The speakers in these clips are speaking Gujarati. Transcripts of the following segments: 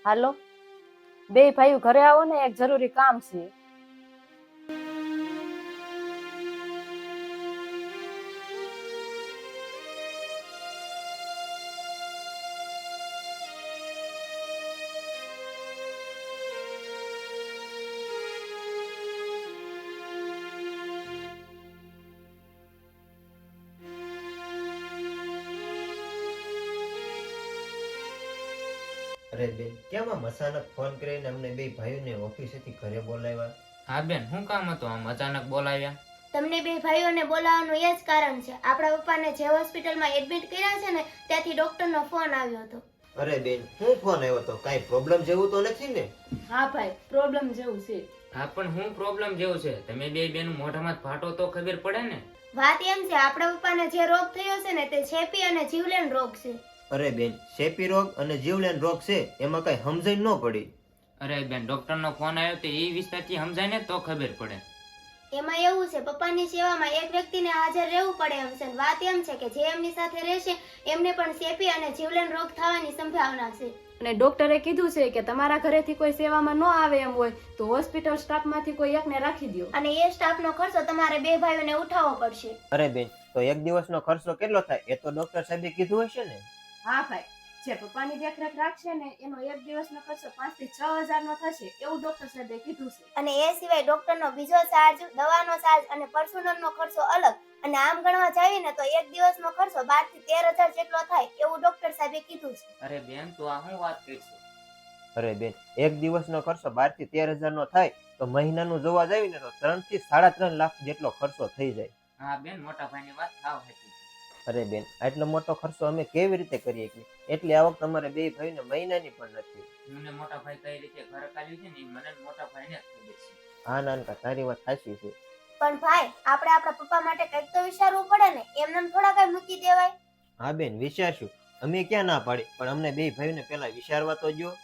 હાલો, બે ભાઈઓ ઘરે આવો ને, એક જરૂરી કામ છે. અરે બેન, કેમ આમ અચાનક ફોન કરીને અમને બે ભાઈઓને ઓફિસેથી ઘરે બોલાવ્યા? હા બેન, શું કામ હતું આમ અચાનક બોલાવ્યા? તમને બે ભાઈઓને બોલાવવાનું એ જ કારણ છે. આપણા પપ્પાને જે હોસ્પિટલમાં એડમિટ કર્યા છે ને, ત્યાંથી ડોક્ટરનો ફોન આવ્યો હતો. અરે બેન, શું ફોન આવ્યો તો? કાઈ પ્રોબ્લેમ જેવું તો નથી ને? હા ભાઈ, પ્રોબ્લેમ જેવું છે. હા પણ શું પ્રોબ્લેમ જેવું છે? તમે બે બેનું મોઢામાં ફાટો તો ખબર પડે ને. વાત એમ છે, આપણા પપ્પાને જે રોગ થયો છે ને, તે ચેપી અને જીવલેણ રોગ છે. અરે બેન, ચેપી રોગ અને જીવલેણ રોગ છે, એમાં કઈ સમજણ ન પડી. અરે બેન, ડોક્ટરનો ફોન આવ્યો તો એ વિસ્તારથી સમજાય ને તો ખબર પડે. એમાં એવું છે, પપ્પાની સેવામાં એક વ્યક્તિને હાજર રહેવું પડે એમ છે. વાત એમ છે કે જે એમની સાથે રહેશે એમને પણ ચેપી અને જીવલેણ રોગ થવાની સંભાવના છે. અને ડોક્ટરે કીધું છે કે તમારા ઘરેથી કોઈ સેવામાં ન આવે એમ હોય તો હોસ્પિટલ સ્ટાફમાંથી કોઈ એકને રાખી દો. અને એ સ્ટાફનો ખર્ચો તમારે બે ભાઈઓને ઉઠાવવો પડશે. અરે બેન, તો એક દિવસનો ખર્ચો કેટલો થાય એ તો ડોક્ટર સાહેબે કીધું હશે ને? હા ભાઈ, જે પપ્પાની દેખરેખ રાખશે ને એનો એક દિવસનો ખર્ચો 5 થી 6 હજાર નો થશે, એવું ડોક્ટર સાહેબે કીધું છે. અને એ સિવાય ડોક્ટરનો બીજો ચાર્જ, દવાનો ચાર્જ અને પર્સનલનો ખર્ચો અલગ. અને આમ ગણવા જઈએ ને તો એક દિવસનો ખર્ચો 12 થી 13 હજાર જેટલો થાય, એવું ડોક્ટર સાહેબે કીધું છે. અરે બેન, તો આ શું વાત કરશો? અરે બેન, એક દિવસનો ખર્ચો 12 થી 13 હજાર નો થાય તો મહિનાનું જોવા જઈએ ને તો 3 થી 3.5 લાખ જેટલો ખર્ચો થઈ જાય. હા બેન, મોટા ભાઈની વાત સાવ સાચી છે. અરે બેન, આટલો મોટો ખર્ચો અમે કેવી રીતે કરીએ કે? એટલી આવક તમારે બે ભાઈને મહિનાની પણ નથી. મને મોટા ભાઈ કઈ રીતે ઘર કાઢ્યું છે ને એ મને મોટા ભાઈને જ ખબર છે. હા નાનકા, તારી વાત સાચી છે. પણ ભાઈ, આપણે આપણા પપ્પા માટે કંઈક તો વિચારવું પડે ને, એમને થોડા કઈ મૂકી દેવાય. હા બેન, વિચારશું. અમે ક્યાં ના પાડી, પણ અમને બે ભાઈને પેલા વિચારવા તો જો.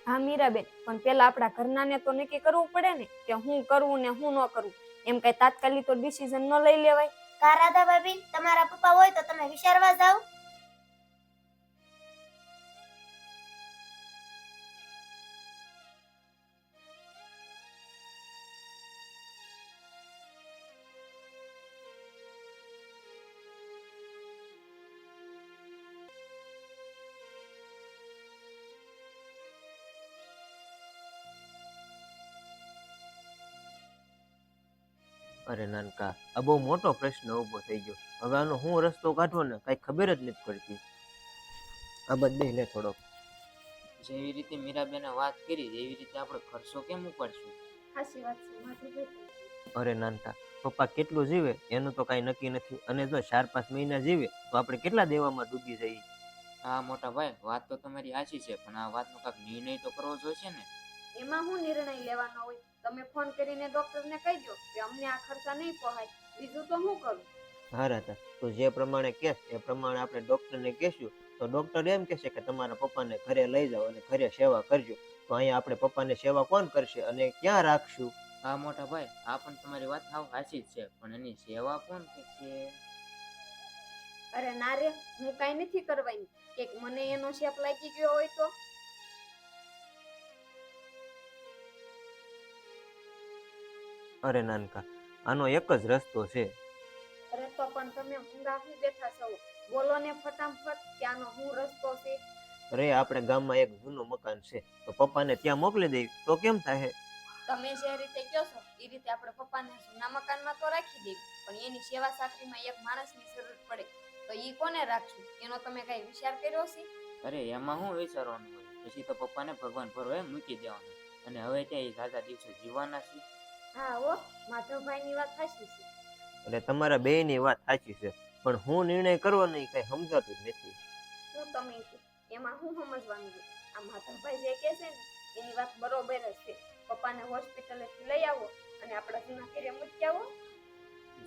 હા મીરાબેન, પણ પેલા આપણા ઘરનાને તો નક્કી કરવું પડે ને કે હું કરવું ને હું ન કરવું. એમ કઈ તાત્કાલિક તો ડિસિઝન ન લઈ લેવાય. કા રાધા ભાભી, તમારા પપ્પા હોય તો તમે વિચારવા જાઓ. અરે નાનકા, આ બહુ મોટો પ્રશ્ન ઉભો થઈ ગયો. હવે આનો હું રસ્તો કાઢવો ને કઈ ખબર જ નથી પડતી. આ બધે લે થોડોક. જેવી રીતે મીરાબેને વાત કરી એવી રીતે આપણે ખર્ચો કેમ ઉપાડશું? સાચી વાત છે, માથું દુખે. અરે નાનકા, પપ્પા કેટલું જીવે એનું તો કઈ નક્કી નથી, અને જો 4-5 મહિના જીવે તો આપણે કેટલા દેવામાં ડૂબી જઈએ. હા મોટા ભાઈ, વાત તો તમારી સાચી છે, પણ આ વાતનો કાંઈક નિર્ણય તો કરવો જોઈશે ને. એમાં હું નિર્ણય લેવાનો હોય? તમે ફોન કરીને ડોક્ટરને કહી દો કે અમને આ ખર્ચા નહીં પહોંચાય, બીજું તો હું કરું? હા રાધા, તો જે પ્રમાણે કહેશ એ પ્રમાણે આપણે ડોક્ટરને કહેશું તો ડોક્ટર એમ કહેશે કે તમારા પપ્પાને ઘરે લઈ જાઓ અને ઘરે સેવા કરજો. તો અહીંયા આપણે પપ્પાને સેવા કોણ કરશે અને ક્યાં રાખશું? હા મોટા ભાઈ, આ પણ તમારી વાત સાવ સાચી જ છે, પણ એની સેવા કોણ કરશે? અરે ના રે, હું કઈ નથી કરવાની. કે મને એનો શેપ લાગી ગયો હોય તો? અરે નાનકા, આનો એક જ રસ્તો છે. અરે તો પણ તમે ઊંઘા હું બેઠા છો? બોલો ને ફટાફટ કે આનો હું રસ્તો છે. અરે આપણે ગામમાં એક જૂનું મકાન છે, તો પપ્પાને ત્યાં મોકલી દેવી તો કેમ થાય? તમે જે રીતે કહો છો એ રીતે આપણે પપ્પાને જૂના મકાનમાં તો રાખી દેવી, પણ એની સેવા સાખરીમાં એક માણસની જરૂર પડે, તો ઈ કોને રાખશું? એનો તમે કઈ વિચાર કર્યો છે? અરે એમાં શું વિચારવાનું હોય? પછી તો પપ્પાને ભગવાન ભરવા મૂકી દેવાનું, અને હવે ત્યાં એ ઝાઝા દિવસો જીવવાના છે. હા ઓ, માધવભાઈની વાત સાચી છે. એટલે તમારા બેયની વાત સાચી છે, પણ હું નિર્ણય કરવાનો એ કઈ સમજાતું જ નથી. હું તમે એમાં હું સમજવાનું છે? આ માધવભાઈ જે કહે છે ને એની વાત બરોબર જ છે. પપ્પાને હોસ્પિટલેથી લઈ આવો અને આપણા જૂના ઘરે મૂકી આવો.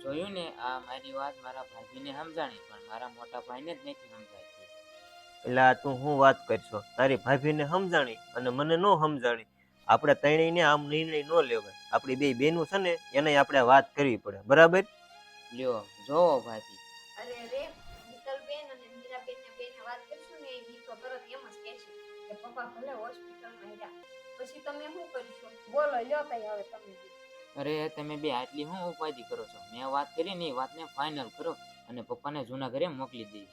જોયું ને, આ મારી વાત મારા ભાભીને સમજાણી, પણ મારા મોટા ભાઈને જ નથી સમજાતી. એટલે આ તું હું વાત કરશો? તારી ભાભીને સમજાણી અને મને ન સમજાણી. આપણે ત્રણેયને આમ નિર્ણય ન લેવાય. આપણી બે બેનું છે ને એને આપણે વાત કરવી પડે, બરાબર? લ્યો જોવો ભાભી. અરે રે મિત્તલબેન અને મીરાબેન ને બેને વાત કરશું ને ઈ તો તરત એમ જ કહેશે કે પપ્પા ભલે હોસ્પિટલમાં રહ્યા. પછી તમે શું કરશો? બોલો લ્યો તઈ હવે તમે બી. અરે તમે બે આટલી શું ઉપાધિ કરો છો? મેં વાત કરી ને એ વાતને ફાઇનલ કરો અને પપ્પાને જૂના ઘરે મોકલી દેવી.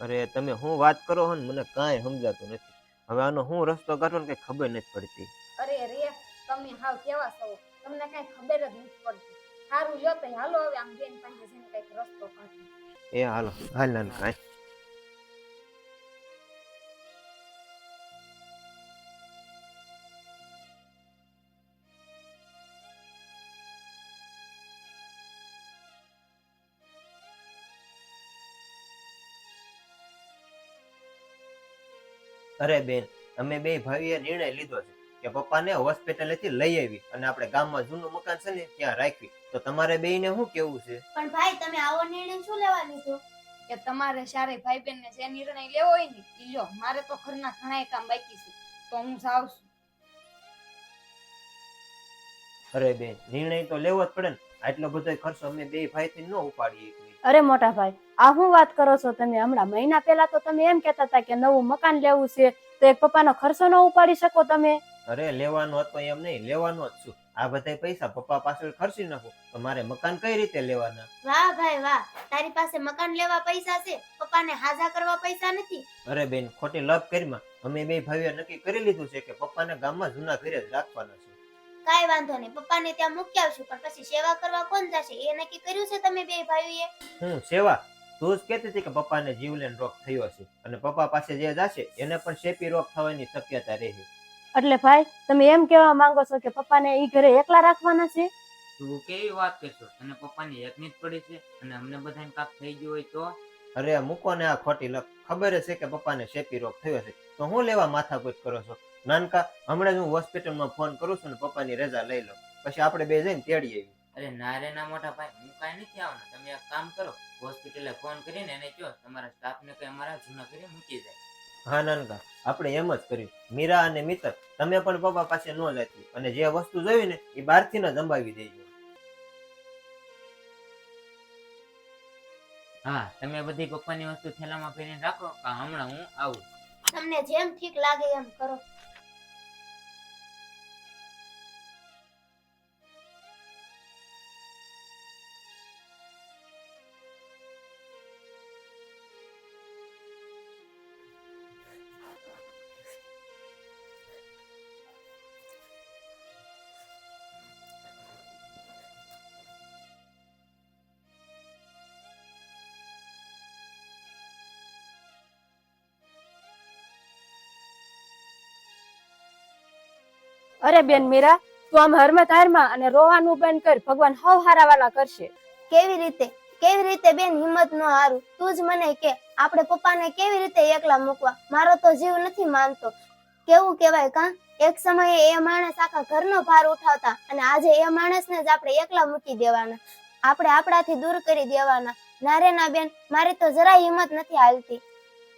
અરે તમે હું વાત કરો છો ને મને કાંઈ સમજાતું નથી. હવે આનો હું રસ્તો કાઢવો ને કઈ ખબર નથી પડતી. અરે રે તમે હાવ કેવા છો? તમને કઈ ખબર જ નથી પડતી. સારું લ્યો તઈ હાલો હવે આમ બેન પાસે જઈને કઈક રસ્તો કાઢો. એ હાલો હાલ નાનકા. અરે બેન, અમે બે ભાઈએ નિર્ણય લીધો છે કે પપ્પાને હોસ્પિટલેથી લઈ આવી અને આપણે ગામમાં જૂનું મકાન છે ને ત્યાં રાખવી. તો તમારે બેયને શું કેવું છે? પણ ભાઈ તમે આવો નિર્ણય શું લેવા લીધો? કે તમારે સારે ભાઈ બેન ને જે નિર્ણય લેવો હોય ને ઈ લ્યો. મારે તો ઘરના ઘણાય કામ બાકી છે તો હું જાઉં છું. અરે બેન, નિર્ણય તો લેવો જ પડે ને. આટલો બધો ખર્ચો અમે બે ભાઈથી ન ઉપાડીએ એકલી. અરે મોટા ભાઈ, આ શું વાત કરો છો તમે? હમણાં મહિના પહેલા તો તમે એમ કહેતા હતા કે નવું મકાન લેવું છે, તો એક પપ્પાનો ખર્ચો ન ઉપાડી શકો તમે? અરે લેવાનો હતો એમ નહીં, લેવાનો જ છું. આ બધા પૈસા પપ્પા પાછળ ખર્ચી નાખું તો મારે મકાન કઈ રીતે લેવાના? વાહ ભાઈ વાહ, તારી પાસે મકાન લેવા પૈસા છે, પપ્પાને હાજા કરવા પૈસા નથી. અરે બેન, ખોટી લપ કરીમાં અમે બે ભાઈઓ નક્કી કરી લીધું છે કે પપ્પાને ગામમાં જૂના ઘરે જ રાખવાના છે. કાઈ વાંધો નહીં, પપ્પાને ત્યાં મૂકી આવશું, પણ પછી સેવા કરવા કોણ જશે એ નક્કી કર્યું છે તમે બે ભાઈઓએ? હું સેવા? તું જ કહેતી હતી કે પપ્પાને જીવલેણ રોગ થયો છે અને પપ્પા પાસે જે જશે એને પણ ચેપી રોગ થવાની શક્યતા રહે. એટલે ભાઈ તમે એમ કહેવા માંગો છો કે પપ્પાને ઈ ઘરે એકલા રાખવાના છે? તું કેવી વાત કરશો? અને પપ્પાની એકની જ પડી છે અને અમને બધાને કાપ થઈ ગયું હોય તો? અરે મૂકો ને આ ખોટી લપ. ખબર જ છે કે પપ્પાને ચેપી રોગ થયો છે તો હું લેવા માથાકૂટ કરો છો? નાનકા, હમણાં જ હું હોસ્પિટલમાં ફોન કરું છું ને પપ્પાની રજા લઈ લો, પછી આપણે બે જઈને તેડી આવી. અરે ના રે ના મોટા ભાઈ, હું કાંઈ નથી આવવાનો. તમે એક કામ કરો, હોસ્પિટલે ફોન કરીને એને કહો તમારા સ્ટાફને કઈ અમારા જૂના ઘરે મૂકી જાય. હા નાનકા, આપણે એમ જ કર્યું. મીરા અને મિત્ર તમે પણ પપ્પા પાસે ન જતી અને જે વસ્તુ જોઈ ને એ બહારથી ન જંબાવી દેજો. હા, તમે બધી પપ્પાની વસ્તુ થેલામાં ભરીને રાખો, હમણાં હું આવું. તમને જેમ ઠીક લાગે એમ કરો. અરે બેન મીરા, તું આમ હરમત હારમાં અને રોવાનું બંધ કર, ભગવાન હવ હારા વાલા કરશે. કેવી રીતે બેન હિંમત નો હારું? તું જ મને કે આપણે પપ્પાને કેવી રીતે એકલા મૂકવા? મારો તો જીવ નથી માનતો. કેવું કેવાય કાં, એક સમયે એ માણસ આખા ઘરનો ભાર ઉઠાવતા અને આજે એ માણસને જ આપણે એકલા મૂકી દેવાના, આપણે આપણાથી દૂર કરી દેવાના. ના રે ના બેન, મારી તો જરાય હિંમત નથી હાલતી.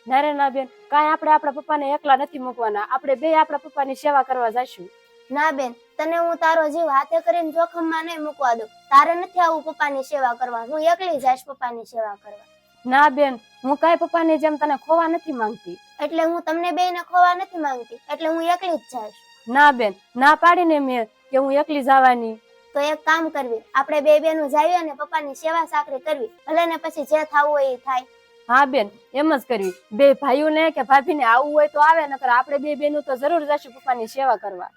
ના રે ના બેન, કાંઈ આપણે આપણા પપ્પાને એકલા નથી મૂકવાના, આપણે બે આપણા પપ્પાની સેવા કરવા જઈશું. ના બેન, તને હું તારો જીવ હાથે કરીને જોખમમાં નહીં મૂકવા દઉં. તારે નથી આવું પપ્પાની સેવા કરવા, હું એકલી જઈશ પપ્પાની સેવા કરવા. ના બેન, હું કાંઈ પપ્પાની જેમ તને ખોવા નથી માંગતી. એટલે હું તમને બેયને ખોવા નથી માંગતી, એટલે હું એકલી જ જઈશ. ના બેન, ના પાડીને મેં કે હું એકલી જવાની. તો એક કામ કરવી, આપણે બે બેનું જાવી અને પપ્પાની સેવા સાકરી કરવી, ભલે ને પછી જે થવું હોય એ થાય. હા બેન, એમ જ કરવી. બે ભાઈઓને કે ભાભીને આવવું હોય તો આવે, નકર આપણે બે બેનું તો જરૂર જશું પપ્પાની સેવા કરવા.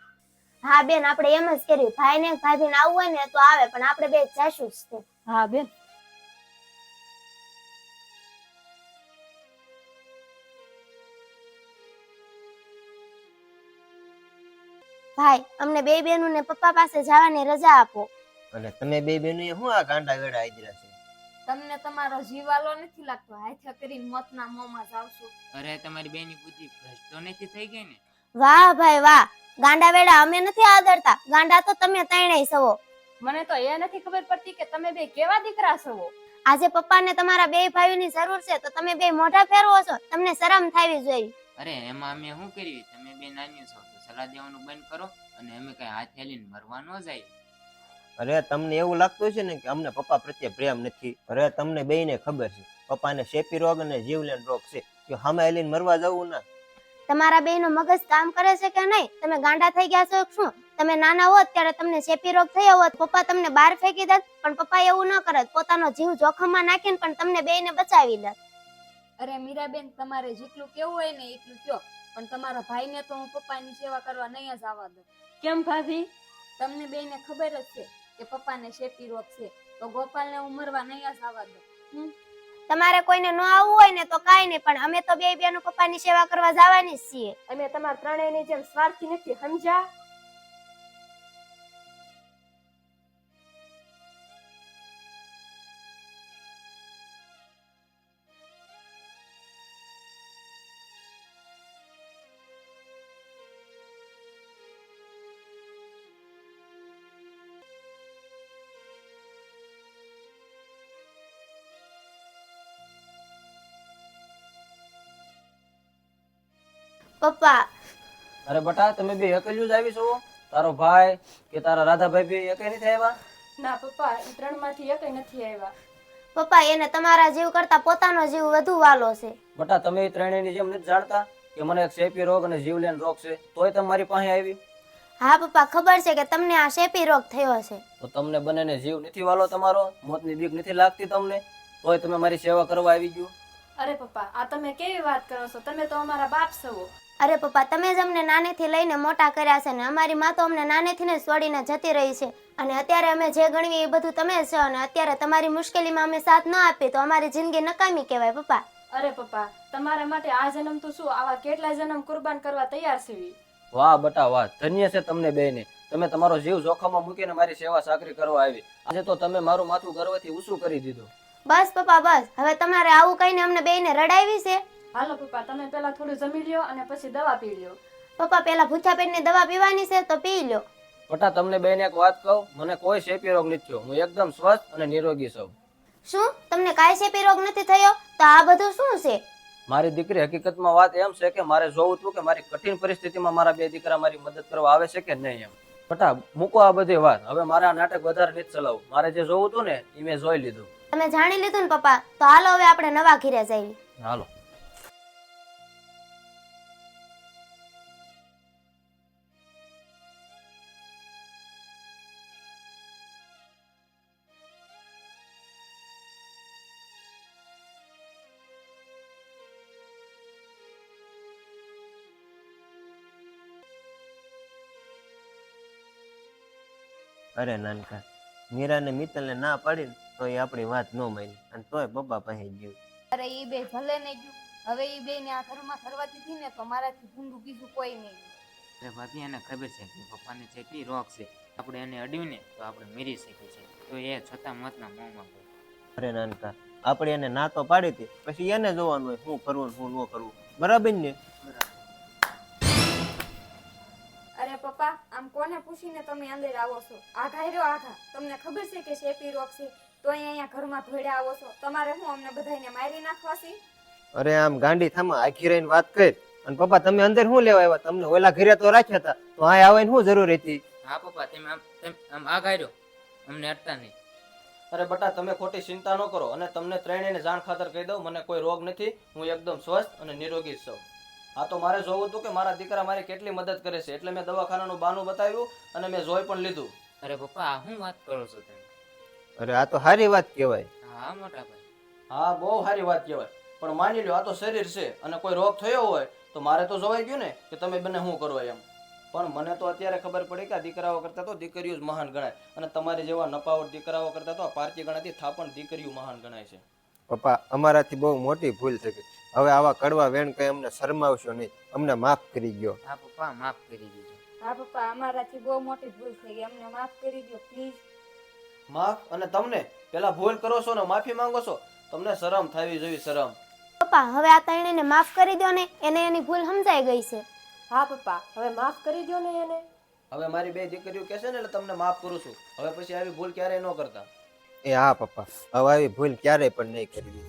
હા બેન, આપણે એમ જ કર્યું, ભાઈને ભાભીને આવવું હોય ને તો આવે, પણ આપણે બે જઈશું જ તે. હા બેન. ભાઈ, અમને બે બેનું ને પપ્પા પાસે જવાની રજા આપો. અને તમે બે બેનો શું આ ગાંડા ગળા આદરા છે? તમને તમારો જીવાલો નથી લાગતો? હાથે કરી મોતના મોંમાં જાવશો. અરે તમારી બેની બુદ્ધિ ભ્રષ્ટ તો નથી થઈ ગઈ ને? વાહ ભાઈ વાહ, ગાંડા વેડા અમે નથી આદરતા, ગાંડા તો તમે ત્રણેય છો. મને તો એ નથી ખબર પડતી કે તમે બે કેવા દીકરા છો. આજે પપ્પાને તમારા બે ભાઈઓની જરૂર છે તો તમે બે મોઢા ફેરવો છો, તમને શરમ થવી જોઈએ. અરે એમાં અમે શું કર્યું? તમે બે નાની છો તો સલાહ દેવાનું બંધ કરો અને અમે કઈ હાથ હેલીને મરવા ન જાય. અરે તમને એવું લાગતું છે ને કે અમને પપ્પા પ્રત્યે પ્રેમ નથી. અરે તમને બેયને ખબર છે પપ્પાને શેપી રોગ અને જીવલેણ રોગ છે. કે સામે આલીને મરવા જવું ના. તમારા બેયનું મગજ કામ કરે છે કે નહીં? તમે ગાંડા થઈ ગયા છો કે શું? તમે નાના હોત ત્યારે તમને ચેપી રોગ થયો હોત, પપ્પા તમને બહાર ફેંકી દેત, પણ પપ્પા એવું ન કરત, પોતાનો જીવ જોખમમાં નાખીને પણ તમને બેયને બચાવી દેત. અરે મીરાબેન, તમારે જેટલું કેવું હોય ને એટલું કયો, પણ તમારા ભાઈને તો હું પપ્પાની સેવા કરવા નહીં જ આવવા દઉં. કેમ ભાભી? તમને બેયને ખબર જ છે કે પપ્પાને શેપી રોગ છે, તો ગોપાલને હું મરવા નહીં જ આવવા દઉં. તમારે કોઈને ન આવવું હોય ને તો કાંઈ નહીં, પણ અમે તો બે બેનું પપ્પાની સેવા કરવા જવાની જ છીએ. અમે તમારા ત્રણેયની જેમ સ્વાર્થી નથી, સમજ્યા? પપ્પા, અરે બટા, તમે બે એકલ્યું જ આવી છો? તારો ભાઈ કે તારા રાધાભાઈ બે એકે નથી આવ્યા? ના પપ્પા, એ ત્રણમાંથી એકય નથી આવ્યા. પપ્પા એને તમારા જીવ કરતા પોતાનો જીવ વધુ વાલો છે. બટા, તમે એ ત્રણેયની જેમ નથી જાણતા કે મને એક ચેપી રોગ અને જીવલેણ રોગ છે, તોય તમે મારી પાસે આવી? હા પપ્પા, ખબર છે કે તમને આ શેપી રોગ થયો છે. તો તમને બંનેને જીવ નથી વાલો તમારો? મોતની બીક નથી લાગતી તમને? તોય તમે મારી સેવા કરવા આવી ગયો? અરે પપ્પા, આ તમે કેવી વાત કરો છો? તમે તો અમારા બાપ છો. અરે પપ્પા, તમે જ અમને નાનેથી લઈને મોટા કર્યા છે ને અમારી માં તો અમને નાનેથી ને છોડીને જતી રહી છે, અને અત્યારે અમે જે ગણવી એ બધું તમે છો, અને અત્યારે તમારી મુશ્કેલીમાં અમે સાથ ન આપીએ તો અમારી જિંદગી નકામી કહેવાય. પપ્પા, અરે પપ્પા, તમારા માટે આ જન્મ તો શું, આવા કેટલા જન્મ કુરબાન કરવા તૈયાર છે. વાહ બટા વાહ, ધન્ય છે તમને બેયને. તમે તમારો જીવ જોખમમાં મૂકીને મારી સેવા સાકરી કરવા આવી. આજે તો તમે મારું માથું ગર્વથી ઊંચું કરી દીધું. બસ પપ્પા બસ, હવે તમારે આવું કહીને અમને બેયને રડાવી છે. હાલો પપ્પા, તમે પેલા થોડું જમી લ્યો અને પછી દવા પી લ્યો. પપ્પા, પેલા ભૂખ્યા પેટની દવા પીવાની છે તો પી લ્યો. બટા, તમને બેયને એક વાત કહું, મને કોઈ ચેપી રોગ નથી થયો. હું એકદમ સ્વસ્થ અને નિરોગી છું. શું તમને કાંઈ ચેપી રોગ નથી થયો? તો આ બધું શું છે? મારી દીકરી, હકીકતમાં વાત એમ છે કે મારે જોવું હતું કે મારી કઠિન પરિસ્થિતિમાં મારા બે દીકરા મારી મદદ કરવા આવે છે કે નહીં એમ. બટા, મૂકો આ બધી વાત, હવે મારે આ નાટક વધારે નથી ચલાવવું. મારે જે જોવું હતું ને એ મેં જોઈ લીધું. તમે જાણી લીધું ને પપ્પા, તો હાલો હવે આપણે નવા ઘીરે જઈએ. હાલો. અરે નાનકા, મીરાને મિત્તલને ના પાડીને તો એ આપણી વાત ન માની, અને તોય પપ્પા પાસે ગયું. અરે ઈ બે ભલે ને ગયું, હવે ઈ બે ને આ ઘરમાં ફરવા દીધી ને તો મારાથી ભૂંડું બીજું કોઈ નહીં. અરે ભાભી, એને ખબર છે કે પપ્પાને જેટલી રોગ છે, આપણે એને અડ્યું ને તો આપણે મરી શકીએ છીએ, તો એ છતાં મતના મોંમાં ગયો. અરે નાનકા, આપણે એને ના તો પાડી હતી, પછી એને જોવાનું હોય શું કરવું ને શું ન કરવું. બરાબર ને? અરે પપ્પા, આમ કોને પૂછીને તમે અંદર આવો છો? આઘા રહ્યો આઘા, તમને ખબર છે કે શેપી રોગ છે, તો અહીંયા ઘરમાં ધોડ્યા આવો છો. તમારે શું અમને બધાને મારી નાખવા છે? અરે આમ ગાંડી થામા, આખી રહીને વાત કરી. અને પપ્પા, તમે અંદર શું લેવા આવ્યા? તમને ઓલા ઘરે તો રાખ્યા હતા, તો આ આવવાની શું જરૂર હતી? હા પપ્પા, તમે આમ આઘા રહ્યો, અમને અડતા નહીં. અરે બટા, તમે ખોટી ચિંતા ન કરો, અને તમને ત્રણેયને જાણ ખાતર કહી દઉં, મને કોઈ રોગ નથી. હું એકદમ સ્વસ્થ અને નિરોગી છું. આ તો મારે જોવું હતું કે મારા દીકરા મારી કેટલી મદદ કરે છે, એટલે મેં દવાખાનાનું બહાનું બતાવ્યું અને મેં જોઈ પણ લીધું. અરે પપ્પા, આ શું વાત કરો છો તમે? અરે આ તો સારી વાત કહેવાય. હા મોટા ભાઈ. હા, બહુ સારી વાત કહેવાય, પણ માની લો આ તો શરીર છે, અને કોઈ રોગ થયો હોય તો મારે તો જોવાઈ ગયું ને કે તમે બંને શું કરો એમ. પણ મને તો અત્યારે ખબર પડી કે આ દીકરાઓ કરતા તો દીકરીઓ જ મહાન ગણાય, અને તમારી જેવા નપાવટ દીકરાઓ કરતા તો આ પારકી ગણાતી થાપણ દીકરીઓ મહાન ગણાય છે. પપ્પા, અમારાથી બહુ મોટી ભૂલ થઈ ગઈ. હવે આવા કડવા વેણ કઈ અમને શરમાવશો નહીં, અમને માફ કરી ગયો. હા પપ્પા, માફ કરી દીધો. હા પપ્પા, અમારાથી બહુ મોટી ભૂલ થઈ ગઈ, અમને માફ કરી દો પ્લીઝ. માફ? અને તમને પેલા ભૂલ કરો છો ને માફી માંગો છો? તમને શરમ થવી જોઈએ, શરમ. પપ્પા, હવે આ ત્રણેયને માફ કરી દો ને, એને એની ભૂલ સમજાઈ ગઈ છે. હા પપ્પા, હવે માફ કરી દો ને એને. હવે મારી બે દીકરીઓ કહેશે ને એટલે તમને માફ કરું છું. હવે પછી આવી ભૂલ ક્યારેય ન કરતા. એ હા પપ્પા, હવે આવી ભૂલ ક્યારેય પણ નહીં કરવી.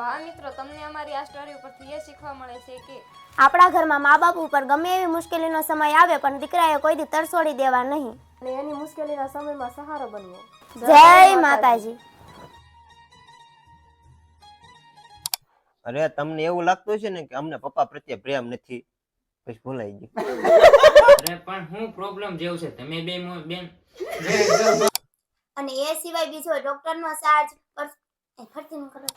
હા મિત્રો, તમને અમારી આ સ્ટોરી ઉપરથી એ શીખવા મળે છે કે આપણા ઘરમાં મા બાપ ઉપર ગમે એવી મુશ્કેલીનો સમય આવે પણ દીકરાએ કોઈ દી તરસોડી દેવા નહીં. અને એની મુશ્કેલીના સમયમાં સહારો બનવો. જય માતાજી. અરે તમને એવું લાગતું છે ને કે અમને પપ્પા પ્રત્યે પ્રેમ નથી, પછી ભૂલાઈ ગયું. અરે પણ હું પ્રોબ્લેમ જેવું છે તમે બે બેન અને એ સિવાય બીજો ડોક્ટરનો ચાર્જ ખર્ચ ન કરો.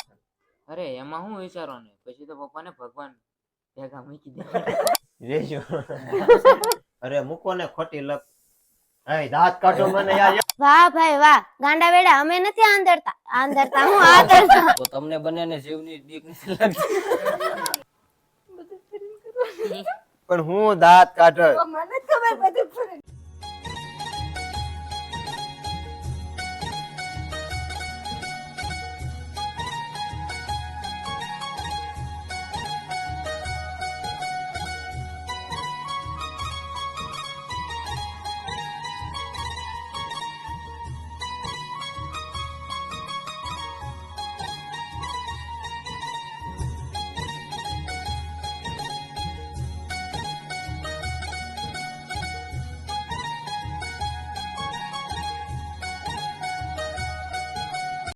અરે એમાં હું વિચારો ને પછી તો પપ્પાને ભગવાન ભેગા મૂકી દે. રેજો. અરે મૂકો ને ખોટી લપ. એ દાંત કાઢો મને યાર. વાહ ભાઈ વાહ, ગાંડા વેડા અમે નથી આંધરતા હું આંધરતા. તો તમને બંનેને જીવની બીક નથી લાગતી? પણ હું દાંત કાઢો. મને ખબર બધું